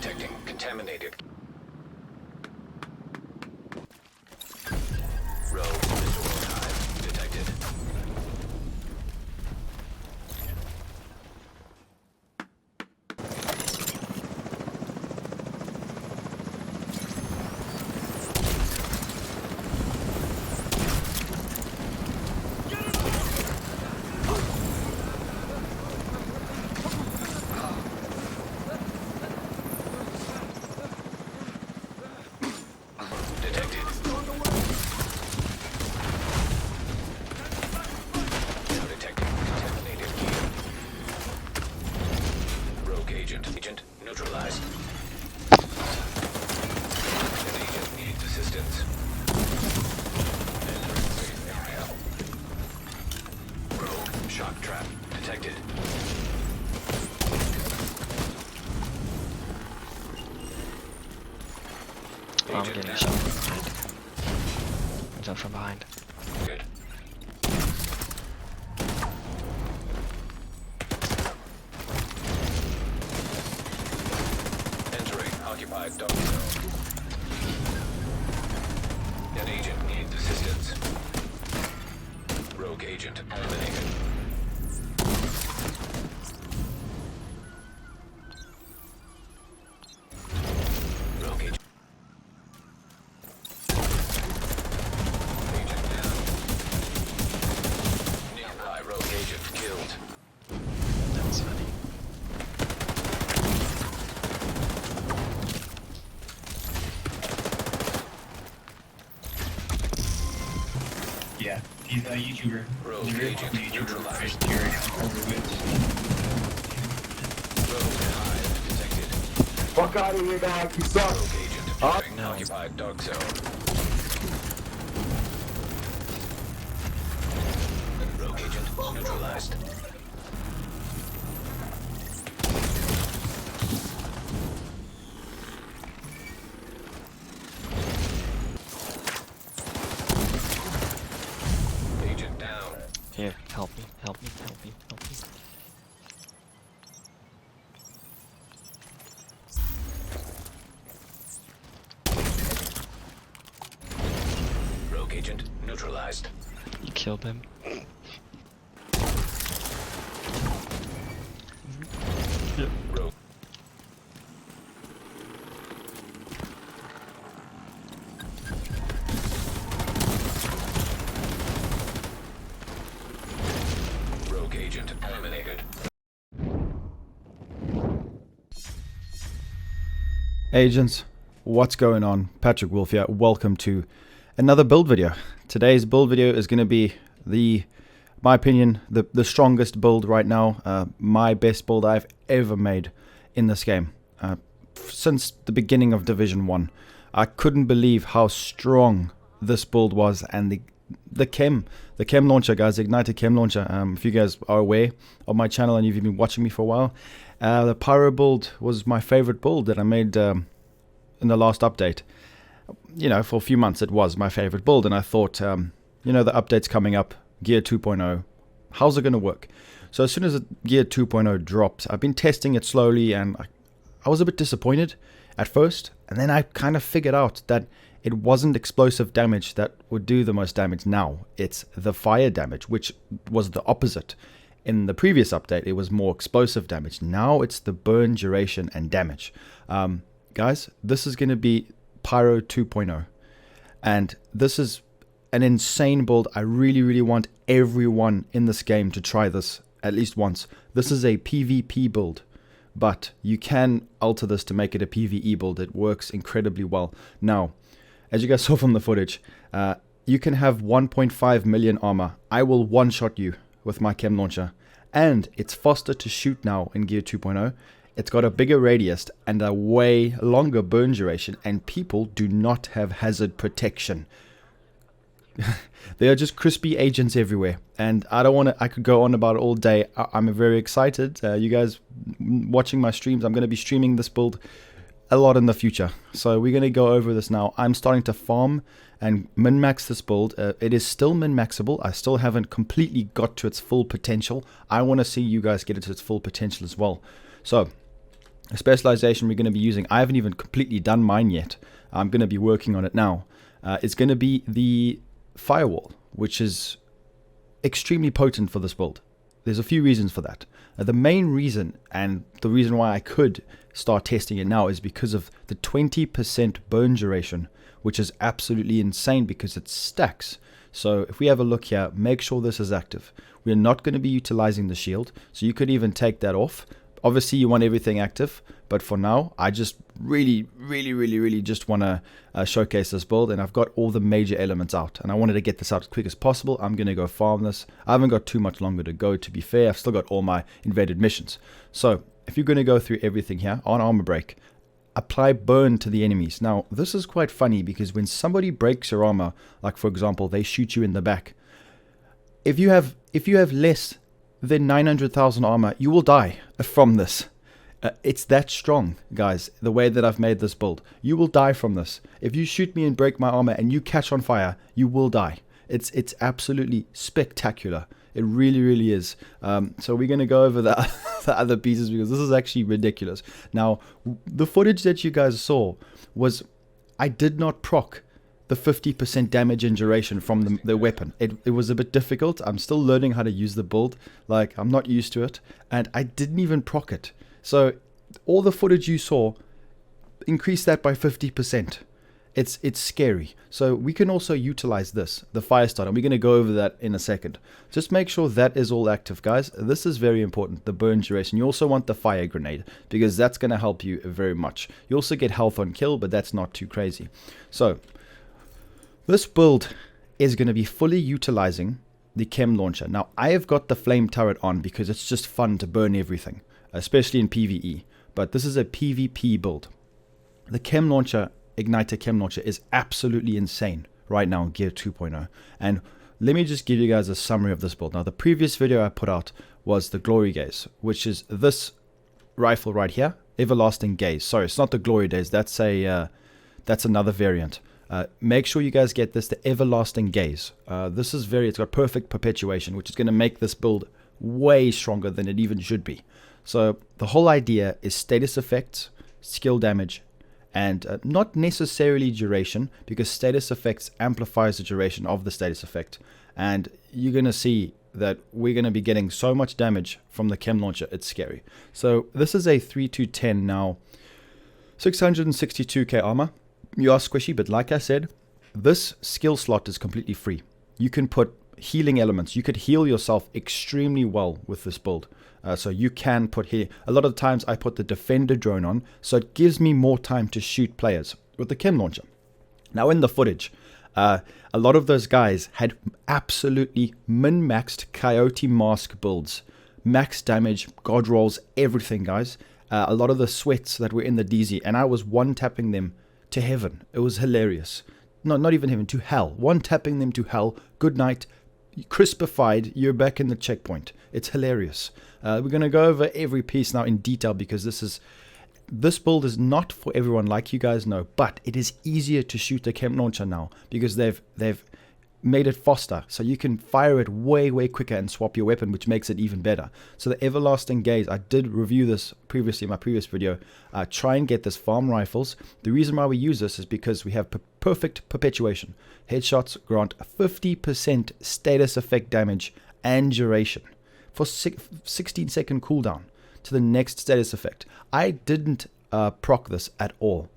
Detecting contaminated. Rogue visual hive detected. Agent neutralized. An agent needs assistance. Entering safe area. Rogue shock trap detected. Oh, I'm getting shot from behind. Comes out from behind. Good. Occupied dog zone. An agent needs assistance. Rogue agent eliminated. Rogue agent. Agent down. Nearby rogue agent killed. That was funny. Yeah, he's a YouTuber. Rogue He's a very agent popular YouTuber. neutralized. Rogue hive detected. Fuck out of here, dog. You suck. Rogue agent entering occupied dog zone. Rogue agent neutralized. Agent down. Here, help me, help me, help me, help me. Rogue agent neutralized. You killed him. Yep. Rogue. Rogue agent eliminated. Agents, what's going on? Patrick Wolf here. Welcome to another build video. Today's build video is going to be my opinion, the strongest build right now. My best build I've ever made in this game. Since the beginning of Division 1. I couldn't believe how strong this build was, and the Chem launcher, guys, the ignited Chem launcher. If you guys are aware of my channel and you've been watching me for a while, the Pyro build was my favorite build that I made in the last update. You know, for a few months it was my favorite build, and I thought, you know, the update's coming up, Gear 2.0, how's it going to work? So as soon as Gear 2.0 dropped, I've been testing it slowly, and I was a bit disappointed at first, and then I kind of figured out that it wasn't explosive damage that would do the most damage now. It's the fire damage, which was the opposite. In the previous update, it was more explosive damage. Now it's the burn, duration, and damage. Guys, this is going to be Pyro 2.0. And this is an insane build. I really, really want everyone in this game to try this at least once. This is a PvP build, but you can alter this to make it a PvE build. It works incredibly well. Now, as you guys saw from the footage, you can have 1.5 million armor. I will one-shot you with my Chem launcher. And it's faster to shoot now in Gear 2.0. It's got a bigger radius and a way longer burn duration, and people do not have hazard protection. They are just crispy agents everywhere, and I don't want to. I could go on about it all day. I'm very excited. You guys watching my streams, I'm going to be streaming this build a lot in the future, so we're going to go over this now. I'm starting to farm and min-max this build. It is still min-maxable. I still haven't completely got to its full potential. I want to see you guys get it to its full potential as well. So A specialization we're going to be using, I haven't even completely done mine yet. I'm going to be working on it now. It's going to be the firewall, which is extremely potent for this build. There's a few reasons for that. The main reason, and the reason why I could start testing it now, is because of the 20% burn duration, which is absolutely insane because it stacks. So if we have a look here, make sure this is active. We're not going to be utilizing the shield, so you could even take that off. Obviously you want everything active, but for now I just really just want to showcase this build, and I've got all the major elements out, and I wanted to get this out as quick as possible. I'm going to go farm this. I haven't got too much longer to go, to be fair. I've still got all my invaded missions. So if you're going to go through everything here on armor break, apply burn to the enemies. Now this is quite funny because when somebody breaks your armor, like for example they shoot you in the back, if you have less than 900,000 armor, you will die from this. It's that strong, guys, the way that I've made this build. You will die from this. If you shoot me and break my armor and you catch on fire, you will die. It's absolutely spectacular. It really is. So we're going to go over the other pieces because this is actually ridiculous. Now, the footage that you guys saw was, I did not proc the 50% damage and duration from the weapon. It was a bit difficult. I'm still learning how to use the build. Like, I'm not used to it. And I didn't even proc it. So all the footage you saw, increase that by 50%. It's scary. So we can also utilize this, the fire starter. We're going to go over that in a second. Just make sure that is all active, guys. This is very important, the burn duration. You also want the fire grenade because that's going to help you very much. You also get health on kill, but that's not too crazy. So this build is going to be fully utilizing the Chem launcher. Now, I have got the flame turret on because it's just fun to burn everything, especially in PvE. But this is a PvP build. The Chem launcher, Igniter Chem launcher, is absolutely insane right now in Gear 2.0. And let me just give you guys a summary of this build. Now, the previous video I put out was the Glory Gaze, which is this rifle right here, Everlasting Gaze. Sorry, it's not the Glory Gaze. That's another variant. Make sure you guys get this, the Everlasting Gaze. This is it's got perfect perpetuation, which is going to make this build way stronger than it even should be. So the whole idea is status effects, skill damage, and not necessarily duration, because status effects amplifies the duration of the status effect. And you're going to see that we're going to be getting so much damage from the Chem launcher, it's scary. So this is a 3-2-10 now, 662k armor. You are squishy, but like I said, this skill slot is completely free. You can put healing elements. You could heal yourself extremely well with this build. So you can put here. A lot of times I put the defender drone on, so it gives me more time to shoot players with the Chem launcher. Now in the footage, a lot of those guys had absolutely min-maxed Coyote Mask builds. Max damage, god rolls, everything, guys. A lot of the sweats that were in the DZ, and I was one-tapping them to heaven. It was hilarious. No, not even heaven, to hell. One-tapping them to hell. Good night. Crispified, you're back in the checkpoint. It's hilarious. We're going to go over every piece now in detail because this build is not for everyone, like you guys know, but it is easier to shoot the Chem launcher now because they've made it faster, so you can fire it way quicker and swap your weapon, which makes it even better. So the Everlasting Gaze, I did review this previously in my previous video. Try and get this farm rifles. The reason why we use this is because we have perfect perpetuation. Headshots grant 50% status effect damage and duration for 16-second cooldown to the next status effect. I didn't proc this at all.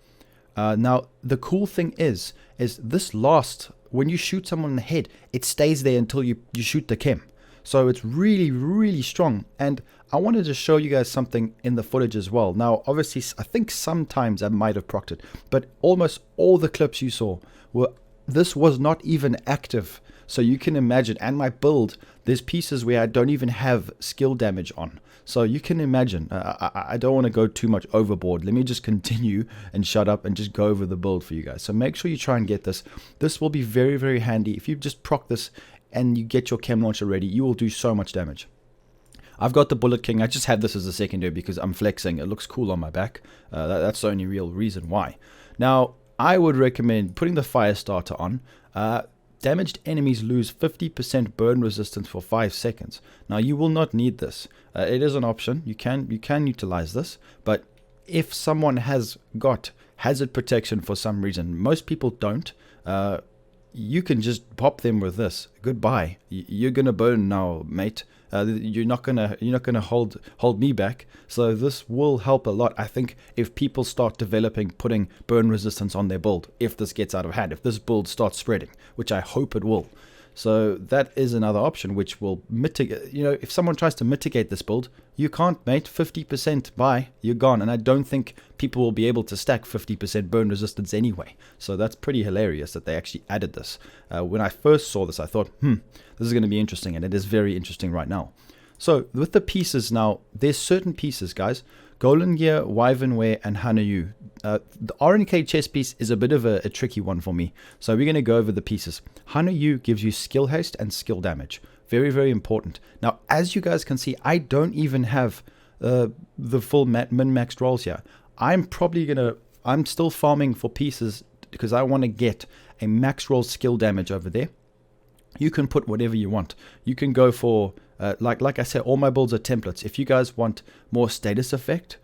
Now the cool thing is this lasts. When you shoot someone in the head, it stays there until you shoot the Chem. So it's really strong. And I wanted to show you guys something in the footage as well. Now, obviously, I think sometimes I might have procced it, but almost all the clips you saw this was not even active. So you can imagine, and my build, there's pieces where I don't even have skill damage on. So you can imagine, I don't want to go too much overboard. Let me just continue and shut up and just go over the build for you guys. So make sure you try and get this. This will be very handy. If you just proc this and you get your Chem launcher ready, you will do so much damage. I've got the Bullet King. I just have this as a secondary because I'm flexing. It looks cool on my back. That's the only real reason why. Now, I would recommend putting the Fire Starter on. Damaged enemies lose 50% burn resistance for 5 seconds. Now, you will not need this. It is an option. You can utilize this, but if someone has got hazard protection for some reason, most people don't, you can just pop them with this. Goodbye. You're gonna burn now, mate. You're not gonna hold me back. So this will help a lot. I think if people start developing putting burn resistance on their build, if this gets out of hand, if this build starts spreading, which I hope it will. So that is another option which will mitigate. You know, if someone tries to mitigate this build, you can't, mate. 50% bye, you're gone. And I don't think people will be able to stack 50% burn resistance anyway. So that's pretty hilarious that they actually added this. When I first saw this, I thought, this is going to be interesting, and it is very interesting right now. So with the pieces now, there's certain pieces, guys. Golden Gear, Wyvernware, and Hanayu. The RNK chess piece is a bit of a tricky one for me. So we're going to go over the pieces. Hanayu gives you skill haste and skill damage. Very, very important. Now, as you guys can see, I don't even have the full min-maxed rolls here. I'm still farming for pieces because I want to get a max roll skill damage over there. You can put whatever you want. You can go for, like I said, all my builds are templates. If you guys want more status effect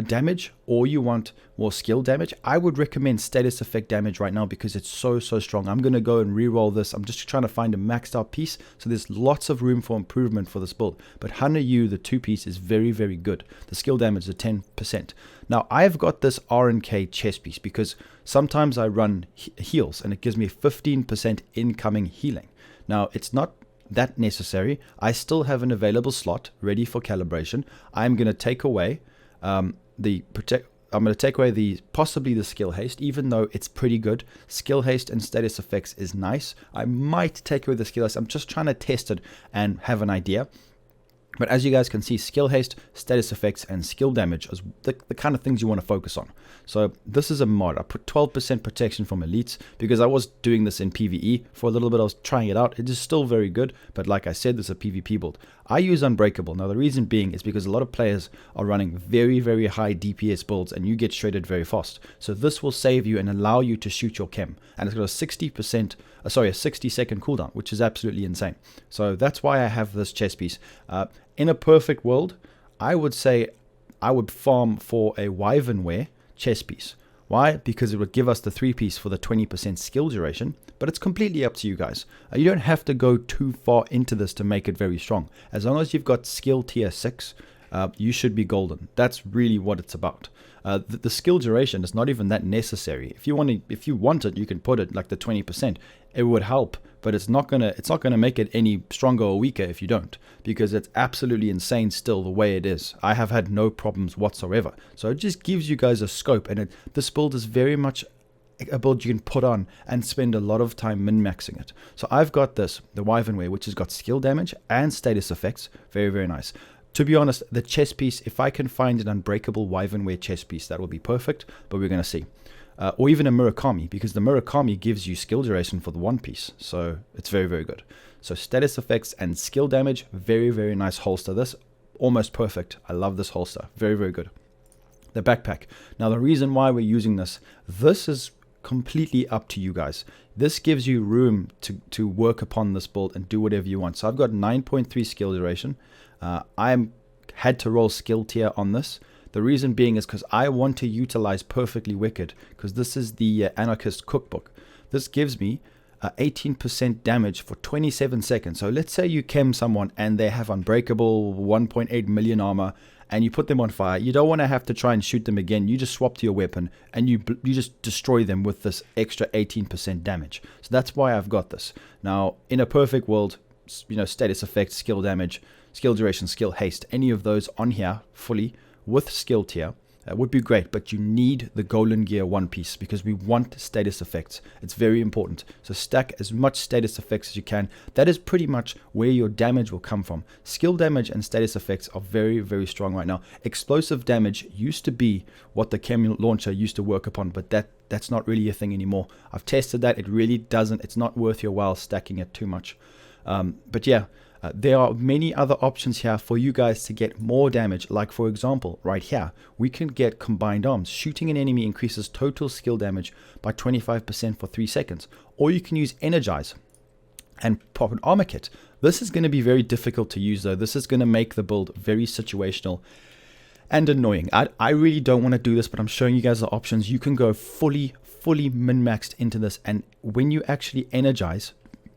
damage, or you want more skill damage, I would recommend status effect damage right now because it's so strong. I'm going to go and re-roll this. I'm just trying to find a maxed out piece, so there's lots of room for improvement for this build. But Hanayu, the 2-piece, is very, very good. The skill damage is 10%. Now, I've got this RNK chess piece because sometimes I run heals, and it gives me 15% incoming healing. Now, it's not that necessary. I still have an available slot ready for calibration. I'm going to take away possibly the skill haste, even though it's pretty good. Skill haste and status effects is nice. I might take away the skill haste. I'm just trying to test it and have an idea. But as you guys can see, skill haste, status effects, and skill damage is the kind of things you want to focus on. So this is a mod. I put 12% protection from elites because I was doing this in PvE for a little bit. I was trying it out. It is still very good, but like I said, this is a PvP build. I use Unbreakable. Now, the reason being is because a lot of players are running very, very high DPS builds, and you get shredded very fast. So this will save you and allow you to shoot your chem. And it's got a 60-second cooldown, which is absolutely insane. So that's why I have this chess piece. In a perfect world, I would say I would farm for a Wyvernware chess piece. Why? Because it would give us the 3-piece for the 20% skill duration, but it's completely up to you guys. You don't have to go too far into this to make it very strong. As long as you've got skill tier 6, you should be golden. That's really what it's about. The skill duration is not even that necessary. If you want it, you can put it like the 20%. It would help, but it's not gonna make it any stronger or weaker if you don't, because it's absolutely insane still the way it is. I have had no problems whatsoever. So it just gives you guys a scope, and this build is very much a build you can put on and spend a lot of time min-maxing it. So I've got this, the Wyvernware, which has got skill damage and status effects. Very, very nice. To be honest, the chess piece, if I can find an Unbreakable Wyvernware chess piece, that will be perfect, but we're going to see. Or even a Murakami, because the Murakami gives you skill duration for the 1-piece, so it's very, very good. So status effects and skill damage, very, very nice holster. This, almost perfect. I love this holster. Very, very good. The backpack. Now, the reason why we're using this is completely up to you guys. This gives you room to work upon this build and do whatever you want. So I've got 9.3 skill duration. I had to roll skill tier on this. The reason being is because I want to utilize Perfectly Wicked, because this is the Anarchist Cookbook. This gives me 18% damage for 27 seconds. So let's say you chem someone and they have Unbreakable, 1.8 million armor, and you put them on fire. You don't want to have to try and shoot them again. You just swap to your weapon and you just destroy them with this extra 18% damage. So that's why I've got this. Now, in a perfect world, status effect, skill damage, skill duration, skill haste, any of those on here fully with skill tier would be great, but you need the Golden Gear 1-piece because we want status effects. It's very important. So stack as much status effects as you can. That is pretty much where your damage will come from. Skill damage and status effects are very, very strong right now. Explosive damage used to be what the Chem launcher used to work upon, but that's not really a thing anymore. I've tested that. It really doesn't. It's not worth your while stacking it too much. But yeah, there are many other options here for you guys to get more damage. Like, for example, right here, we can get combined arms. Shooting an enemy increases total skill damage by 25% for 3 seconds. Or you can use Energize and pop an armor kit. This is going to be very difficult to use, though. This is going to make the build very situational. and annoying. I really don't want to do this, but I'm showing you guys the options. You can go fully min-maxed into this, and when you actually energize,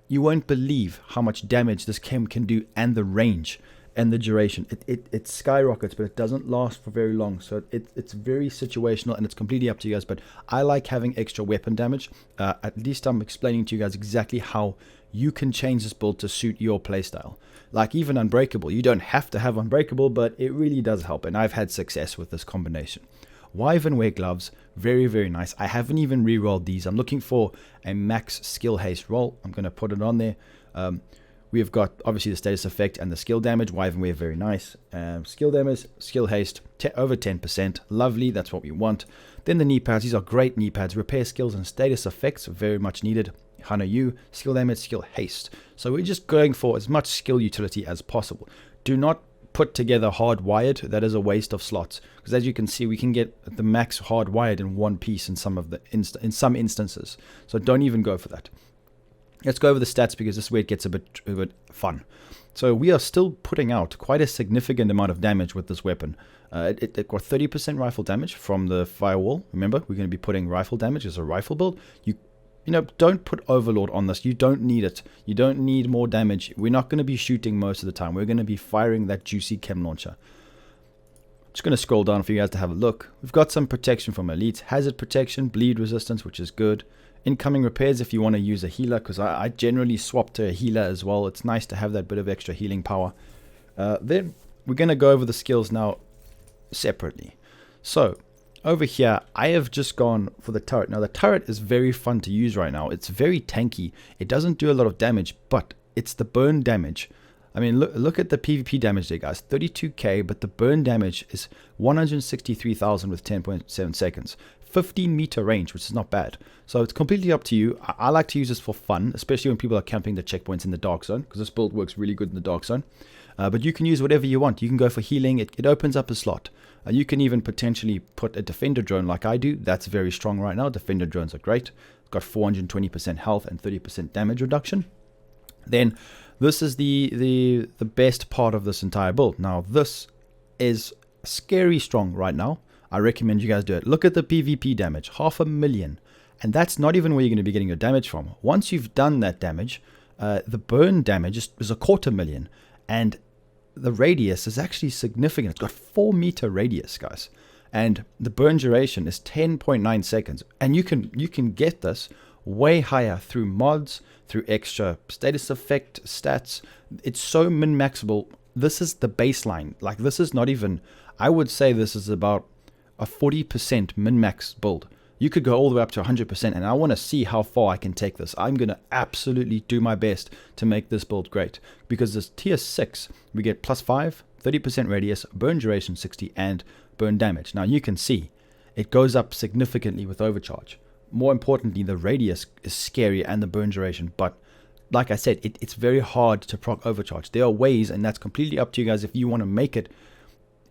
you won't believe how much damage this chem can do, and the range and the duration. It skyrockets, but it doesn't last for very long. So it's very situational, and it's completely up to you guys. But I like having extra weapon damage. At least I'm explaining to you guys exactly how you can change this build to suit your playstyle. Like even Unbreakable, you don't have to have Unbreakable, but it really does help, and I've had success with this combination. Wyvern wear gloves, very nice. I haven't even re-rolled these. I'm looking for a max skill haste roll. I'm going to put it on there. We've got obviously the status effect and the skill damage. Wyvern wear, very nice. Skill damage, skill haste, over 10%. Lovely, that's what we want. Then the knee pads. These are great knee pads. Repair skills and status effects, very much needed. Hana U, skill damage, skill haste. So we're just going for as much skill utility as possible. Do not put together hardwired. That is a waste of slots, because as you can see, we can get the max hardwired in one piece in some of the some instances. So don't even go for that. Let's go over the stats, because this is where it gets a bit fun. So we are still putting out quite a significant amount of damage with this weapon. It got 30% rifle damage from the firewall. Remember, we're going to be putting rifle damage as a rifle build. You know, don't put Overlord on this. You don't need it. You don't need more damage. We're not going to be shooting most of the time. We're going to be firing that juicy chem launcher. Just going to scroll down for you guys to have a look. We've got some protection from elites. Hazard protection, bleed resistance, which is good. Incoming repairs if you want to use a healer, because I generally swap to a healer as well. It's nice to have that bit of extra healing power. Then we're going to go over the skills now separately. So over here, I have just gone for the turret. Now, the turret is very fun to use right now. It's very tanky. It doesn't do a lot of damage, but it's the burn damage. I mean, look at the PvP damage there, guys. 32k, but the burn damage is 163,000 with 10.7 seconds. 15-meter range, which is not bad. So it's completely up to you. I like to use this for fun, especially when people are camping the checkpoints in the dark zone, because this build works really good in the dark zone. But you can use whatever you want. You can go for healing. It opens up a slot. You can even potentially put a defender drone like I do. That's very strong right now. Defender drones are great. Got 420% health and 30% damage reduction. Then this is the best part of this entire build. Now this is scary strong right now. I recommend you guys do it. Look at the PvP damage, 500,000. And that's not even where you're going to be getting your damage from. Once you've done that damage, the burn damage is 250,000. And the radius is actually significant. It's got 4-meter radius, guys. And the burn duration is 10.9 seconds. And you can get this way higher through mods, through extra status effect stats. It's so min-maxable. This is the baseline. Like, this is not even, I would say this is about a 40% min-max build. You could go all the way up to 100%, and I want to see how far I can take this. I'm going to absolutely do my best to make this build great, because this tier 6, we get +5, 30% radius, burn duration 60, and burn damage. Now you can see it goes up significantly with overcharge. More importantly, the radius is scary and the burn duration, but like I said, it's very hard to proc overcharge. There are ways, and that's completely up to you guys if you want to make it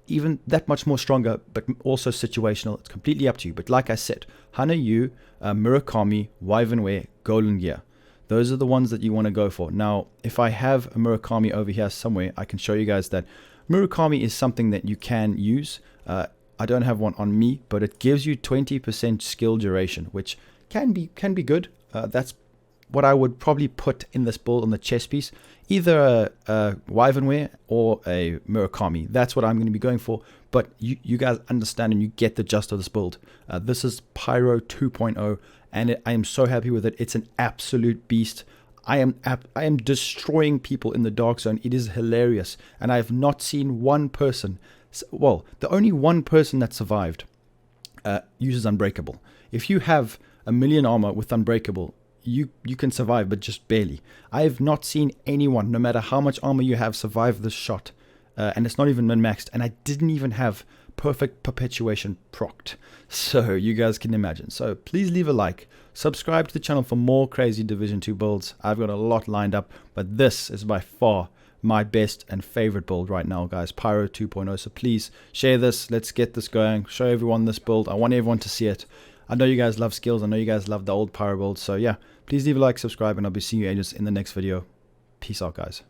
even that much more stronger, but also situational. It's completely up to you. But like I said, Hana U, Murakami, Wyvernware, Golden Gear. Those are the ones that you want to go for. Now, if I have a Murakami over here somewhere, I can show you guys that Murakami is something that you can use. I don't have one on me, but it gives you 20% skill duration, which can be good. That's what I would probably put in this build on the chest piece. Either a Wyvernware or a Murakami. That's what I'm going to be going for. But you guys understand and you get the gist of this build. This is Pyro 2.0, and I am so happy with it. It's an absolute beast. I am destroying people in the dark zone. It is hilarious, and I have not seen one person. Well, the only one person that survived uses Unbreakable. If you have 1,000,000 armor with Unbreakable, you can survive, but just barely. I have not seen anyone, no matter how much armor you have, survive this shot. And it's not even min-maxed. And I didn't even have perfect perpetuation procced. So you guys can imagine. So please leave a like. Subscribe to the channel for more crazy Division 2 builds. I've got a lot lined up, but this is by far my best and favorite build right now, guys. Pyro 2.0. So please share this. Let's get this going. Show everyone this build. I want everyone to see it. I know you guys love skills. I know you guys love the old Pyro build. So yeah, please leave a like, subscribe, and I'll be seeing you agents in the next video. Peace out, guys.